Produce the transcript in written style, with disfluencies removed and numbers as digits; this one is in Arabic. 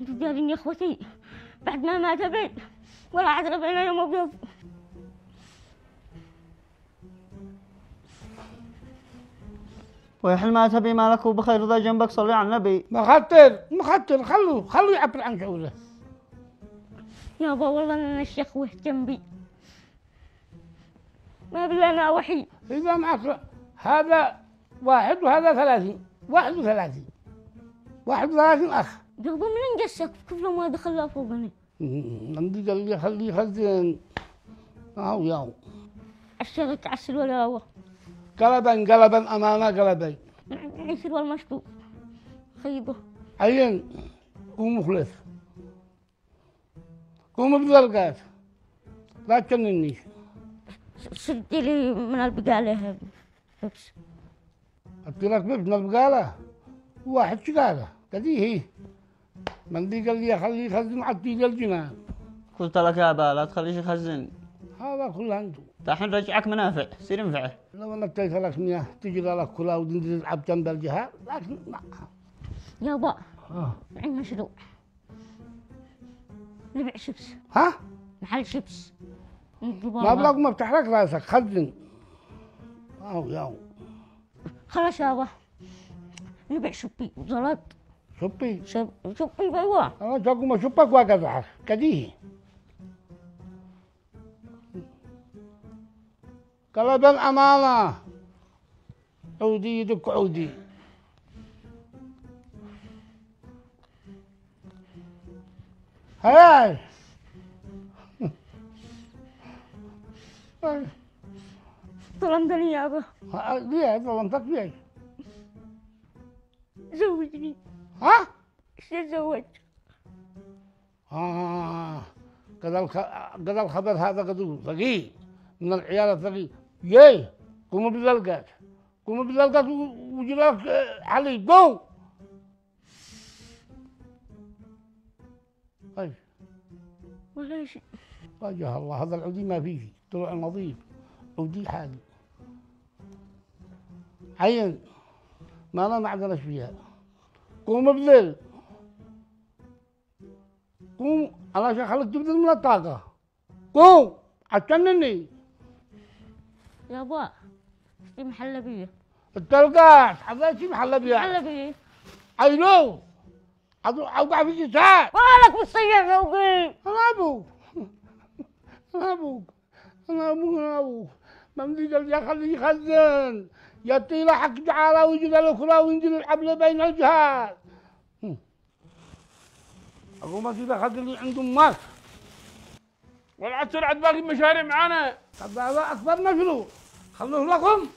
انتوا دارين يا اخوتي بعد ما مات ابي ولا عاد ربنا يوم ابيض. ويحل ما تبي مالك وبخير رضا جنبك صلي على النبي. مخطر خلوه يعبر عن شعوره. يابا والله انا الشيخ وحد جنبي ما بالله انا وحيد. إذا معك هذا 1 وهذا 30 31 أخ. قلبه من قسك كيف لو ما دخل فوقني. عندي قال لي خليه يخزن. ياو الشرك عسل ولا هو قلبا أمانة قلبين. يصير والمشطوب خيبه. عين قوم مخلص قوم بذلقات لا تجننيش. سدي لي من البقالة هذه بس. أدي لك من البقالة 1 شقالة كذي هي. من دي قال لي خليه يخزن عطيه الجنان. قلت لك يا با لا تخليش يخزن. هذا كله عنده. الحين رجعك منافع سير انفعه. لو انا اديت لك مياه تجري لك كلها وتنزل تلعب جنب الجهال لكن لا. يابا عندي مشروع نبيع شيبس. ها؟ محل شيبس. مبلغ ما افتح لك راسك خزن. ياو خلاص يابا نبيع شبي وزلط. شبي بيوه. انا تقوم اشوفك واقطعك كديه. قلبا امانه عودي يدك عودي. هاي ظلمتني يابا. ليه ظلمتك ليه؟ زوجني. ها؟ تزوج. قد الخبر هذا قد ثقيل من العيال الثقيل. ياي قوموا بالزلقات وجلاك علي جو. طيب ولا شيء. وجه الله هذا العودي ما فيه طلع نظيف عودي حالي. عين ما انا معذرش فيها. قوم بالليل قوم علشان خليك تبذل من الطاقة. قوم عتنني يابا في محلبية. التلقاش حضرتك محلبية. محلبية عينو اوقع في جسات. مالك مصيح فوقي. انا ابوك ممدي قال يا خليه يخزن يطي له حق جعاله ويجي له الاخرى وينزل الحبل بين الجهال. اقوم كذا خلي لي عند امك. والعسل عاد باقي مشاريع معانا. طب هذا اكبر مشروع خلوه لكم.